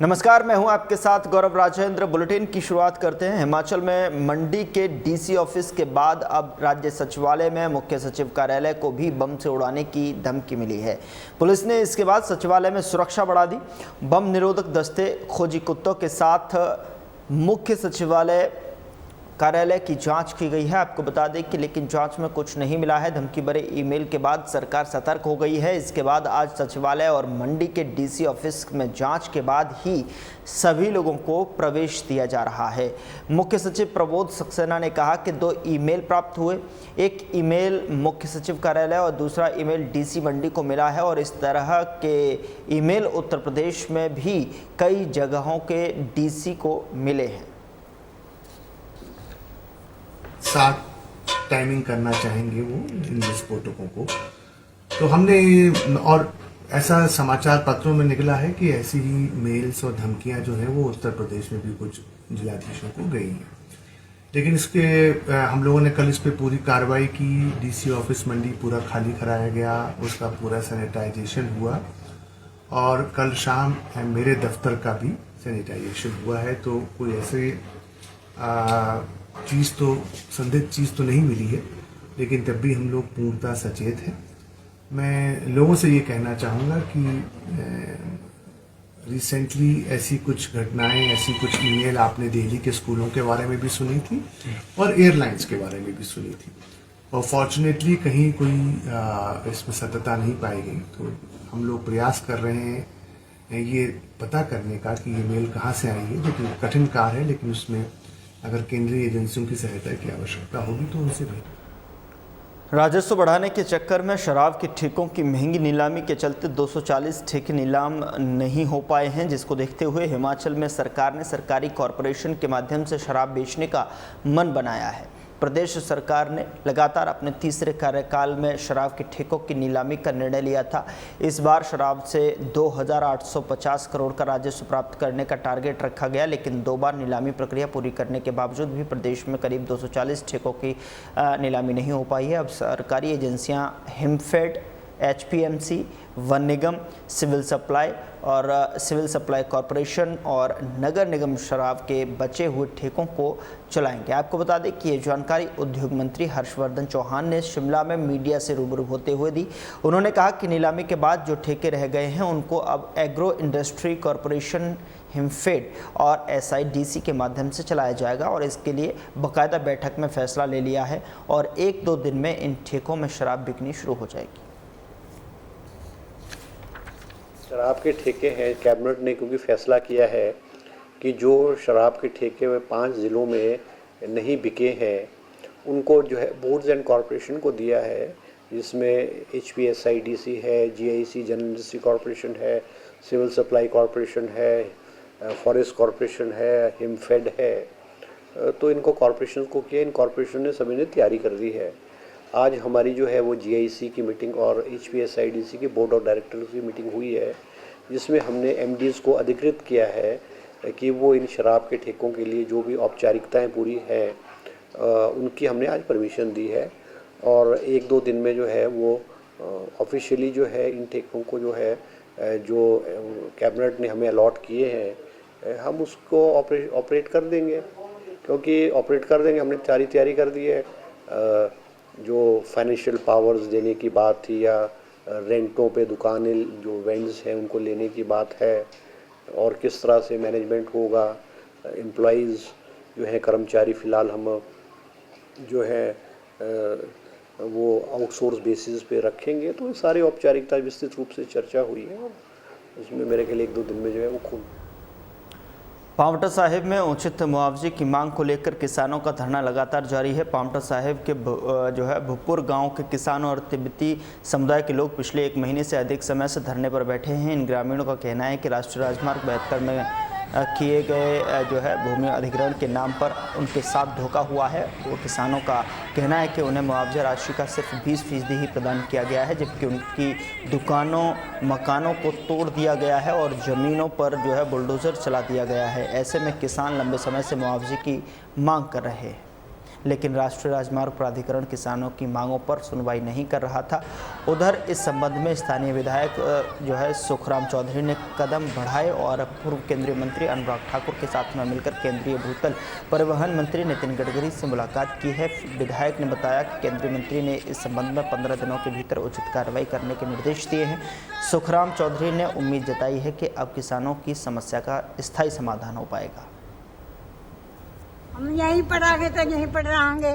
नमस्कार, मैं हूं आपके साथ गौरव राजेंद्र। बुलेटिन की शुरुआत करते हैं। हिमाचल में मंडी के डीसी ऑफिस के बाद अब राज्य सचिवालय में मुख्य सचिव कार्यालय को भी बम से उड़ाने की धमकी मिली है। पुलिस ने इसके बाद सचिवालय में सुरक्षा बढ़ा दी। बम निरोधक दस्ते, खोजी कुत्तों के साथ मुख्य सचिवालय कार्यालय की जांच की गई है। आपको बता दें कि लेकिन जांच में कुछ नहीं मिला है। धमकी भरे ईमेल के बाद सरकार सतर्क हो गई है। इसके बाद आज सचिवालय और मंडी के डीसी ऑफिस में जांच के बाद ही सभी लोगों को प्रवेश दिया जा रहा है। मुख्य सचिव प्रबोध सक्सेना ने कहा कि 2 ईमेल प्राप्त हुए। एक ईमेल मुख्य सचिव कार्यालय और दूसरा ईमेल डीसी मंडी को मिला है और इस तरह के ईमेल उत्तर प्रदेश में भी कई जगहों के डीसी को मिले हैं। साथ टाइमिंग करना चाहेंगे वो इन विस्फोटकों को। तो हमने और ऐसा समाचार पत्रों में निकला है कि ऐसी ही मेल्स और धमकियां जो है वो उत्तर प्रदेश में भी कुछ जिलाधीशों को गई हैं। लेकिन इसके हम लोगों ने कल इस पे पूरी कार्रवाई की। डीसी ऑफिस मंडी पूरा खाली कराया गया, उसका पूरा सैनिटाइजेशन हुआ और कल शाम मेरे दफ्तर का भी सैनिटाइजेशन हुआ है। तो कोई ऐसे संदिग्ध चीज़ तो नहीं मिली है, लेकिन तब भी हम लोग पूर्णतः सचेत हैं। मैं लोगों से ये कहना चाहूँगा कि रिसेंटली ऐसी कुछ घटनाएं, ऐसी कुछ ईमेल आपने दिल्ली के स्कूलों के बारे में भी सुनी थी और एयरलाइंस के बारे में भी सुनी थी और फॉर्चुनेटली कहीं कोई इसमें सत्यता नहीं पाई गई। तो हम लोग प्रयास कर रहे हैं ये पता करने का कि ये मेल कहाँ से आई है, जो कि कठिन कार्य है, लेकिन उसमें अगर केंद्रीय एजेंसियों की सहायता की आवश्यकता होगी तो उनसे भी। राजस्व बढ़ाने के चक्कर में शराब के ठेकों की महंगी नीलामी के चलते 240 ठेके नीलाम नहीं हो पाए हैं, जिसको देखते हुए हिमाचल में सरकार ने सरकारी कॉरपोरेशन के माध्यम से शराब बेचने का मन बनाया है। प्रदेश सरकार ने लगातार अपने तीसरे कार्यकाल में शराब के ठेकों की नीलामी का निर्णय लिया था। इस बार शराब से 2850 करोड़ का राजस्व प्राप्त करने का टारगेट रखा गया, लेकिन 2 बार नीलामी प्रक्रिया पूरी करने के बावजूद भी प्रदेश में करीब 240 ठेकों की नीलामी नहीं हो पाई है। अब सरकारी एजेंसियां हिमफेड, एचपीएमसी, वन निगम, सिविल सप्लाई कॉरपोरेशन और नगर निगम शराब के बचे हुए ठेकों को चलाएंगे। आपको बता दें कि ये जानकारी उद्योग मंत्री हर्षवर्धन चौहान ने शिमला में मीडिया से रूबरू होते हुए दी। उन्होंने कहा कि नीलामी के बाद जो ठेके रह गए हैं उनको अब एग्रो इंडस्ट्री कॉरपोरेशन, हिमफेड और एसआईडीसी के माध्यम से चलाया जाएगा और इसके लिए बाकायदा बैठक में फैसला ले लिया है और 1-2 दिन में इन ठेकों में शराब बिकनी शुरू हो जाएगी। शराब के ठेके हैं, कैबिनेट ने क्योंकि फैसला किया है कि जो शराब के ठेके में 5 ज़िलों में नहीं बिके हैं उनको जो है बोर्ड्स एंड कॉरपोरेशन को दिया है, जिसमें HPSIDC है, GIC जनरल इंडस्ट्री कॉरपोरेशन है, सिविल सप्लाई कॉरपोरेशन है, फॉरेस्ट कॉरपोरेशन है, हिमफेड है। तो इनको कॉरपोरेशन को किया, इन कॉरपोरेशन ने सभी ने तैयारी कर दी है। आज हमारी जो है वो GIC की मीटिंग और HPSIDC के बोर्ड ऑफ डायरेक्टर्स की मीटिंग हुई है, जिसमें हमने MDs को अधिकृत किया है कि वो इन शराब के ठेकों के लिए जो भी औपचारिकताएं पूरी हैं उनकी हमने आज परमिशन दी है और 1-2 दिन में जो है वो ऑफिशियली जो है इन ठेकों को जो है जो कैबिनेट ने हमें अलॉट किए हैं हम उसको ऑपरेट कर देंगे, क्योंकि ऑपरेट कर देंगे। हमने तैयारी कर दी है। जो फाइनेंशियल पावर्स देने की बात थी या रेंटों पे दुकानें जो वेंड्स हैं उनको लेने की बात है और किस तरह से मैनेजमेंट होगा, एम्प्लॉइज़ जो है कर्मचारी फ़िलहाल हम जो है वो आउटसोर्स बेसिस पे रखेंगे। तो ये सारी औपचारिकता विस्तृत रूप से चर्चा हुई है और उसमें मेरे ख्याल 1-2 दिन में जो है वो खूब। पांवटा साहिब में उचित मुआवजे की मांग को लेकर किसानों का धरना लगातार जारी है। पांवटा साहिब के जो है भुप्पुर गांव के किसानों और तिब्बती समुदाय के लोग पिछले 1 महीने से अधिक समय से धरने पर बैठे हैं। इन ग्रामीणों का कहना है कि राष्ट्रीय राजमार्ग 72 में किए गए जो है भूमि अधिग्रहण के नाम पर उनके साथ धोखा हुआ है। वो किसानों का कहना है कि उन्हें मुआवजा राशि का सिर्फ 20% ही प्रदान किया गया है, जबकि उनकी दुकानों मकानों को तोड़ दिया गया है और ज़मीनों पर जो है बुलडोज़र चला दिया गया है। ऐसे में किसान लंबे समय से मुआवजे की मांग कर रहे हैं। लेकिन राष्ट्रीय राजमार्ग प्राधिकरण किसानों की मांगों पर सुनवाई नहीं कर रहा था। उधर इस संबंध में स्थानीय विधायक जो है सुखराम चौधरी ने कदम बढ़ाए और पूर्व केंद्रीय मंत्री अनुराग ठाकुर के साथ में मिलकर केंद्रीय भूतल परिवहन मंत्री नितिन गडकरी से मुलाकात की है। विधायक ने बताया कि केंद्रीय मंत्री ने इस संबंध में 15 दिनों के भीतर उचित कार्रवाई करने के निर्देश दिए हैं। सुखराम चौधरी ने उम्मीद जताई है कि अब किसानों की समस्या का स्थायी समाधान हो पाएगा। हम यहीं पढ़ाएंगे तो यहीं पढ़ रहेंगे।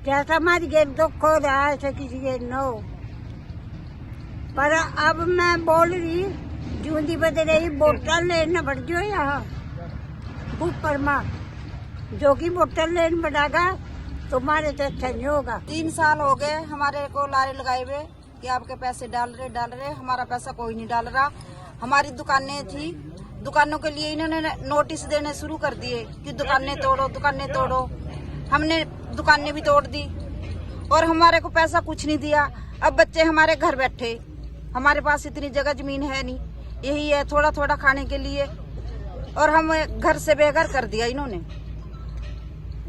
क्या समझ गए दुख हो रहा है किसी के न हो, पर अब मैं बोल रही जूंदी बदल रही बोतल लेना बढ़ जो यहाँ ऊपर माँ जो कि बोतल लेन बढ़ागा तुम्हारे तो अच्छा नहीं होगा। 3 साल हो गए हमारे को लारे लगाए हुए कि आपके पैसे डाल रहे, हमारा पैसा कोई नहीं डाल रहा। हमारी दुकानें थी, दुकानों के लिए इन्होंने नोटिस देने शुरू कर दिए कि दुकानें तोड़ो। हमने दुकानें भी तोड़ दी और हमारे को पैसा कुछ नहीं दिया। अब बच्चे हमारे घर बैठे, हमारे पास इतनी जगह जमीन है नहीं, यही है थोड़ा थोड़ा खाने के लिए, और हम घर से बेघर कर दिया इन्होंने।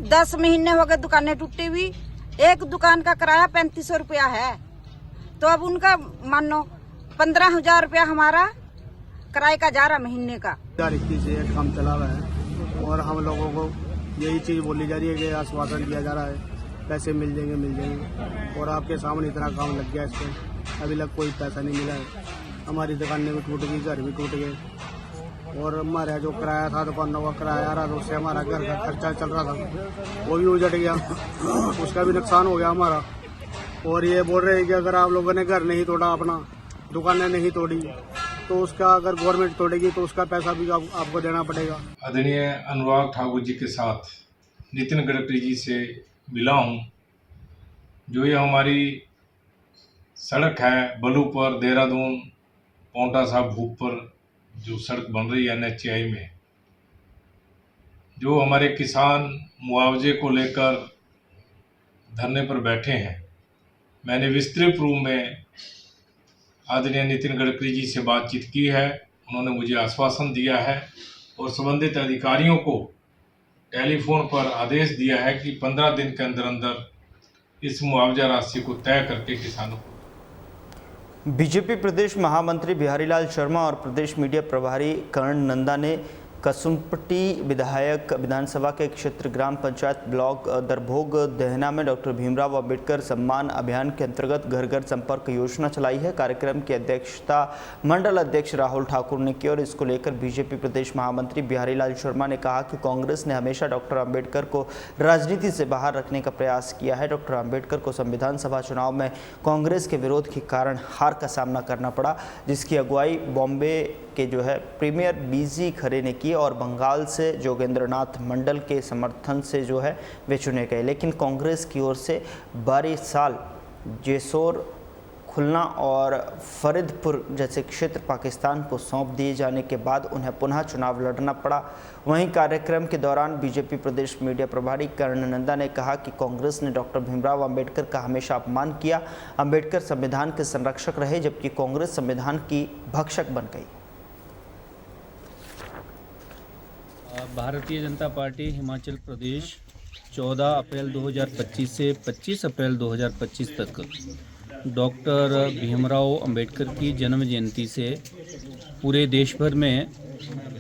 10 महीने हो गए दुकानें टूटी हुई। एक दुकान का किराया 3500 रुपया है, तो अब उनका मानो 15,000 रुपया हमारा किराए का जा रहा महीने का। 2021 से काम चला रहा है और हम लोगों को यही चीज बोली जा रही है कि आश्वासन दिया जा रहा है पैसे मिल जाएंगे, और आपके सामने इतना काम लग गया इस पर अभी तक कोई पैसा नहीं मिला है। हमारी दुकानें भी टूट गई, घर भी टूट गए, और हमारा जो किराया था दुकानों का किराया आ रहा था, उससे हमारा घर का खर्चा चल रहा था, वो भी उजड़ गया, उसका भी नुकसान हो गया हमारा। और ये बोल रहे हैं कि अगर आप लोगों ने घर नहीं तोड़ा, अपना दुकानें नहीं तोड़ी, तो उसका अगर गवर्नमेंट तोड़ेगी तो उसका पैसा भी आपको देना पड़ेगा। आदरणीय अनुराग ठाकुर जी के साथ नितिन गडकरी जी से मिला हूँ। जो ये हमारी सड़क है बलूपर देहरादून पौंटा साहब भूप पर जो सड़क बन रही है NHAI में, जो हमारे किसान मुआवजे को लेकर धरने पर बैठे हैं, मैंने विस्तृत रूप में आदरणीय नितिन गडकरी जी से बातचीत की है। उन्होंने मुझे आश्वासन दिया है और संबंधित अधिकारियों को टेलीफोन पर आदेश दिया है कि 15 दिन के अंदर अंदर इस मुआवजा राशि को तय करके किसानों को। बीजेपी प्रदेश महामंत्री बिहारीलाल शर्मा और प्रदेश मीडिया प्रभारी कर्ण नंदा ने कसुम्पटी विधायक विधानसभा के क्षेत्र ग्राम पंचायत ब्लॉक दरभोग देहना में डॉक्टर भीमराव अंबेडकर सम्मान अभियान के अंतर्गत घर घर संपर्क योजना चलाई है। कार्यक्रम की अध्यक्षता मंडल अध्यक्ष राहुल ठाकुर ने की और इसको लेकर बीजेपी प्रदेश महामंत्री बिहारीलाल शर्मा ने कहा कि कांग्रेस ने हमेशा डॉक्टर अंबेडकर को राजनीति से बाहर रखने का प्रयास किया है। डॉक्टर अंबेडकर को संविधान सभा चुनाव में कांग्रेस के विरोध के कारण हार का सामना करना पड़ा, जिसकी अगुवाई बॉम्बे के जो है प्रीमियर BG खरे ने की और बंगाल से जोगेंद्रनाथ मंडल के समर्थन से जो है वे चुने गए। लेकिन कांग्रेस की ओर से 12 साल जेसोर, खुलना और फरीदपुर जैसे क्षेत्र पाकिस्तान को सौंप दिए जाने के बाद उन्हें पुनः चुनाव लड़ना पड़ा। वहीं कार्यक्रम के दौरान बीजेपी प्रदेश मीडिया प्रभारी कर्ण नंदा ने कहा कि कांग्रेस ने डॉक्टर भीमराव अंबेडकर का हमेशा अपमान किया। अंबेडकर संविधान के संरक्षक रहे, जबकि कांग्रेस संविधान की भक्षक बन गई। भारतीय जनता पार्टी हिमाचल प्रदेश 14 अप्रैल 2025 से 25 अप्रैल 2025 तक डॉक्टर भीमराव अंबेडकर की जन्म जयंती से पूरे देश भर में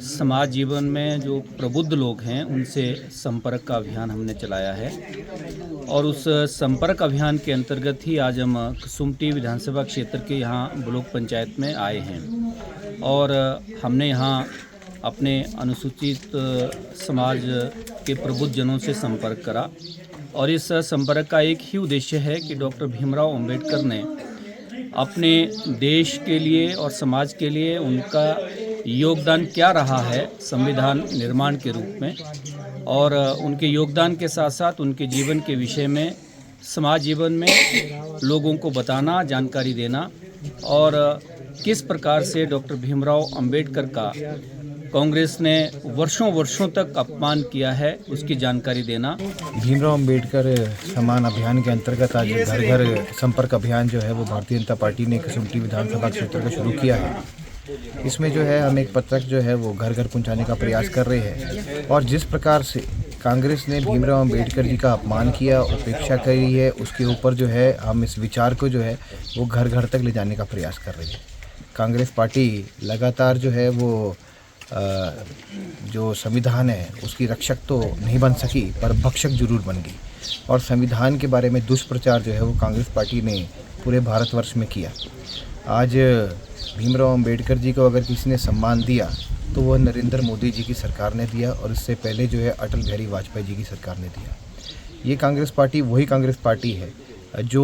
समाज जीवन में जो प्रबुद्ध लोग हैं उनसे संपर्क का अभियान हमने चलाया है। और उस संपर्क अभियान के अंतर्गत ही आज हम कसुम्पटी विधानसभा क्षेत्र के यहाँ ब्लॉक पंचायत में आए हैं और हमने यहाँ अपने अनुसूचित समाज के प्रबुद्ध जनों से संपर्क करा। और इस संपर्क का एक ही उद्देश्य है कि डॉक्टर भीमराव अंबेडकर ने अपने देश के लिए और समाज के लिए उनका योगदान क्या रहा है संविधान निर्माण के रूप में, और उनके योगदान के साथ साथ उनके जीवन के विषय में समाज जीवन में लोगों को बताना, जानकारी देना, और किस प्रकार से डॉक्टर भीमराव अंबेडकर का कांग्रेस ने वर्षों तक अपमान किया है उसकी जानकारी देना। भीमराव अंबेडकर सम्मान अभियान के अंतर्गत आज घर घर संपर्क अभियान जो है वो भारतीय जनता पार्टी ने कसुम्पटी विधानसभा क्षेत्र को शुरू किया है। इसमें जो है हम एक पत्रक जो है वो घर घर पहुंचाने का प्रयास कर रहे हैं और जिस प्रकार से कांग्रेस ने भीमराव अंबेडकर जी का अपमान किया, उपेक्षा करी है, उसके ऊपर जो है हम इस विचार को जो है वो घर घर तक ले जाने का प्रयास कर रही है। कांग्रेस पार्टी लगातार जो है वो जो संविधान है उसकी रक्षक तो नहीं बन सकी पर भक्षक जरूर बन गई, और संविधान के बारे में दुष्प्रचार जो है वो कांग्रेस पार्टी ने पूरे भारतवर्ष में किया। आज भीमराव अंबेडकर जी को अगर किसी ने सम्मान दिया तो वह नरेंद्र मोदी जी की सरकार ने दिया, और इससे पहले जो है अटल बिहारी वाजपेयी जी की सरकार ने दिया। ये कांग्रेस पार्टी वही कांग्रेस पार्टी है जो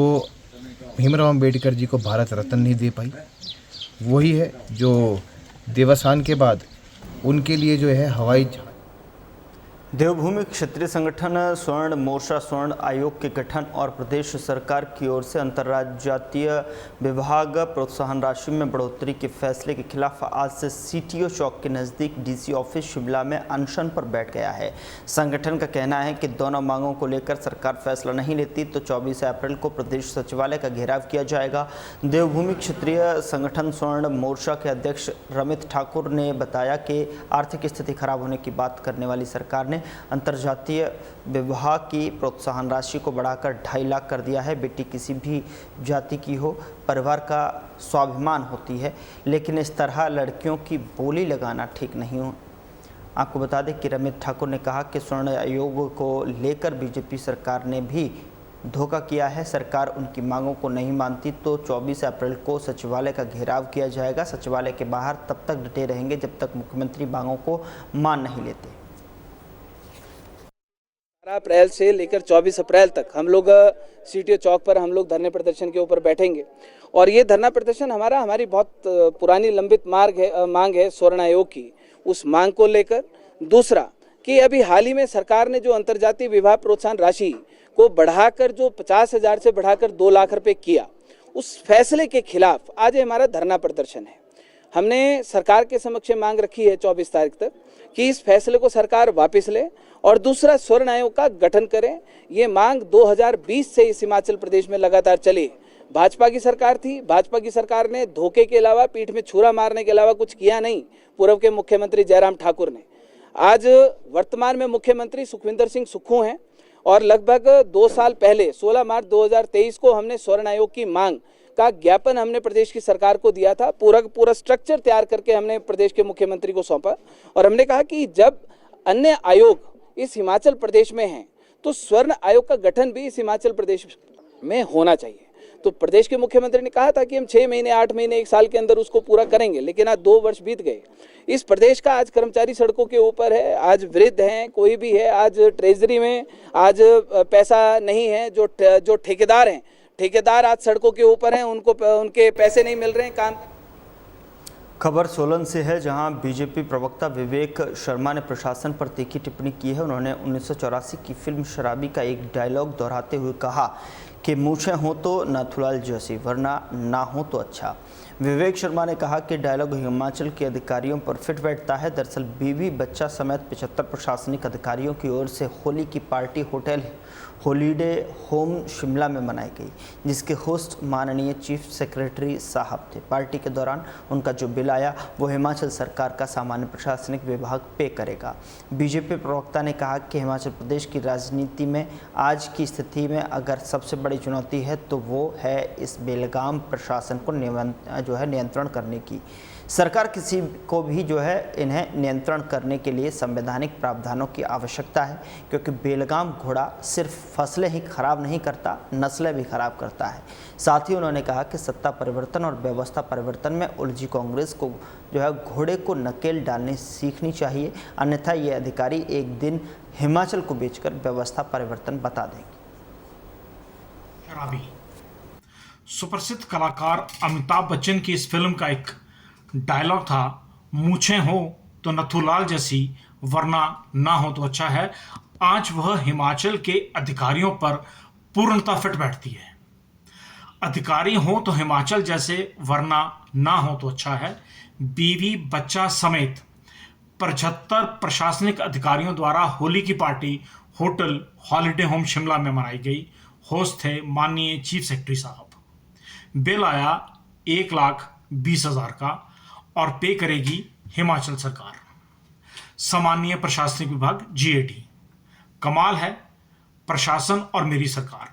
भीमराव अंबेडकर जी को भारत रत्न नहीं दे पाई, वही है जो देवस्थान के बाद उनके लिए जो है हवाई देवभूमि क्षेत्रीय संगठन स्वर्ण मोर्चा स्वर्ण आयोग के गठन और प्रदेश सरकार की ओर से अंतर्राज्यीय विभाग प्रोत्साहन राशि में बढ़ोतरी के फैसले के खिलाफ आज से सीटीओ चौक के नज़दीक डीसी ऑफिस शिमला में अनशन पर बैठ गया है। संगठन का कहना है कि दोनों मांगों को लेकर सरकार फैसला नहीं लेती तो 24 अप्रैल को प्रदेश सचिवालय का घेराव किया जाएगा। देवभूमि क्षेत्रीय संगठन स्वर्ण मोर्चा के अध्यक्ष रमित ठाकुर ने बताया कि आर्थिक स्थिति खराब होने की बात करने वाली सरकार ने अंतर्जातीय विवाह की प्रोत्साहन राशि को बढ़ाकर 2.5 लाख कर दिया है। बेटी किसी भी जाति की हो, परिवार का स्वाभिमान होती है, लेकिन इस तरह लड़कियों की बोली लगाना ठीक नहीं हो। आपको बता दें कि रमित ठाकुर ने कहा कि स्वर्ण आयोग को लेकर बीजेपी सरकार ने भी धोखा किया है। सरकार उनकी मांगों को नहीं मानती तो 24 अप्रैल को सचिवालय का घेराव किया जाएगा। सचिवालय के बाहर तब तक डटे रहेंगे जब तक मुख्यमंत्री मांगों को मान नहीं लेते। 12 अप्रैल से लेकर 24 अप्रैल तक हम लोग सीटीओ चौक पर हम लोग धरने प्रदर्शन के ऊपर बैठेंगे, और ये धरना प्रदर्शन हमारी बहुत पुरानी लंबित मांग है स्वर्ण आयोग की, उस मांग को लेकर। दूसरा कि अभी हाल ही में सरकार ने जो अंतर्जातीय विवाह प्रोत्साहन राशि को बढ़ाकर जो 50,000 से बढ़ाकर 2 लाख रुपए किया, उस फैसले के खिलाफ आज हमारा धरना प्रदर्शन है। हमने सरकार के समक्ष मांग रखी है 24 तारीख तक कि इस फैसले को सरकार वापस ले और दूसरा स्वर्ण आयोग का गठन करें। ये मांग 2020 से इस हिमाचल प्रदेश में लगातार चली। भाजपा की सरकार थी, भाजपा की सरकार ने धोखे के अलावा, पीठ में छुरा मारने के अलावा कुछ किया नहीं। पूर्व के मुख्यमंत्री जयराम ठाकुर ने, आज वर्तमान में मुख्यमंत्री सुखविंदर सिंह सुक्खू हैं, और लगभग 2 साल पहले 16 मार्च 2023 को हमने स्वर्ण आयोग की मांग का ज्ञापन हमने प्रदेश की सरकार को दिया था। पूरा स्ट्रक्चर तैयार करके हमने प्रदेश के मुख्यमंत्री को सौंपा, और हमने कहा कि जब अन्य आयोग इस हिमाचल प्रदेश में हैं तो स्वर्ण आयोग का गठन भी इस हिमाचल प्रदेश में होना चाहिए। तो प्रदेश के मुख्यमंत्री ने कहा था कि हम 6 महीने, 8 महीने, 1 साल के अंदर उसको पूरा करेंगे, लेकिन आज 2 वर्ष बीत गए। इस प्रदेश का आज कर्मचारी सड़कों के ऊपर है, आज वृद्ध हैं, कोई भी है, आज ट्रेजरी में आज पैसा नहीं है। जो ठेकेदार हैं, ठेकेदार आज सड़कों के ऊपर हैं, उनके पैसे नहीं मिल रहे हैं। काम खबर सोलन से है, जहां बीजेपी प्रवक्ता विवेक शर्मा ने प्रशासन पर तीखी टिप्पणी की है। उन्होंने 1984 की फिल्म शराबी का एक डायलॉग दोहराते हुए कहा कि मूछें हो तो नाथुलाल जैसी, वरना ना हो तो अच्छा। विवेक शर्मा ने कहा कि डायलॉग हिमाचल के अधिकारियों पर फिट बैठता है। दरअसल बीवी बच्चा समेत 75 प्रशासनिक अधिकारियों की ओर से होली की party hotel holiday home Shimla में मनाई गई, जिसके होस्ट माननीय चीफ सेक्रेटरी साहब थे। पार्टी के दौरान उनका जो बिल आया वो हिमाचल सरकार का सामान्य प्रशासनिक विभाग पे करेगा। बीजेपी प्रवक्ता ने कहा कि हिमाचल प्रदेश की राजनीति में आज की स्थिति में अगर सबसे बड़ी चुनौती है तो वो है इस बेलगाम प्रशासन को नियंत्रण करने की। सरकार किसी को भी इन्हें नियंत्रण करने के लिए संवैधानिक प्रावधानों की आवश्यकता है, क्योंकि बेलगाम घोड़ा सिर्फ फसलें ही खराब नहीं करता, नस्लें भी खराब करता है। साथ ही उन्होंने कहा कि सत्ता परिवर्तन और व्यवस्था परिवर्तन में उलझी कांग्रेस को घोड़े को नकेल डालनी सीखनी चाहिए, अन्यथा ये अधिकारी एक दिन हिमाचल को बेचकर व्यवस्था परिवर्तन बता देंगे। शराबी सुप्रसिद्ध कलाकार अमिताभ बच्चन की इस फिल्म का एक डायलॉग था, मूछें हो तो नथुलाल जैसी, वरना ना हो तो अच्छा है। आज वह हिमाचल के अधिकारियों पर पूर्णतः फिट बैठती है। अधिकारी हो तो हिमाचल जैसे, वरना ना हो तो अच्छा है। बीवी बच्चा समेत 75 प्रशासनिक अधिकारियों द्वारा होली की party hotel holiday home Shimla में मनाई गई। होस्ट थे माननीय चीफ सेक्रेटरी साहब। बिल आया 1,20,000 का और पे करेगी हिमाचल सरकार, सामान्य प्रशासनिक विभाग GAT। कमाल है प्रशासन और मेरी सरकार।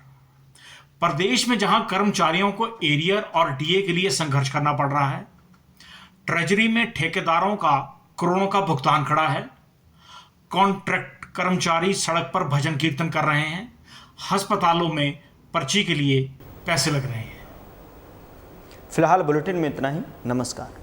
प्रदेश में जहां कर्मचारियों को एरियर और डीए के लिए संघर्ष करना पड़ रहा है, ट्रेजरी में ठेकेदारों का करोड़ों का भुगतान खड़ा है, कॉन्ट्रैक्ट कर्मचारी सड़क पर भजन कीर्तन कर रहे हैं, अस्पतालों में पर्ची के लिए पैसे लग रहे हैं। फिलहाल बुलेटिन में इतना ही। नमस्कार।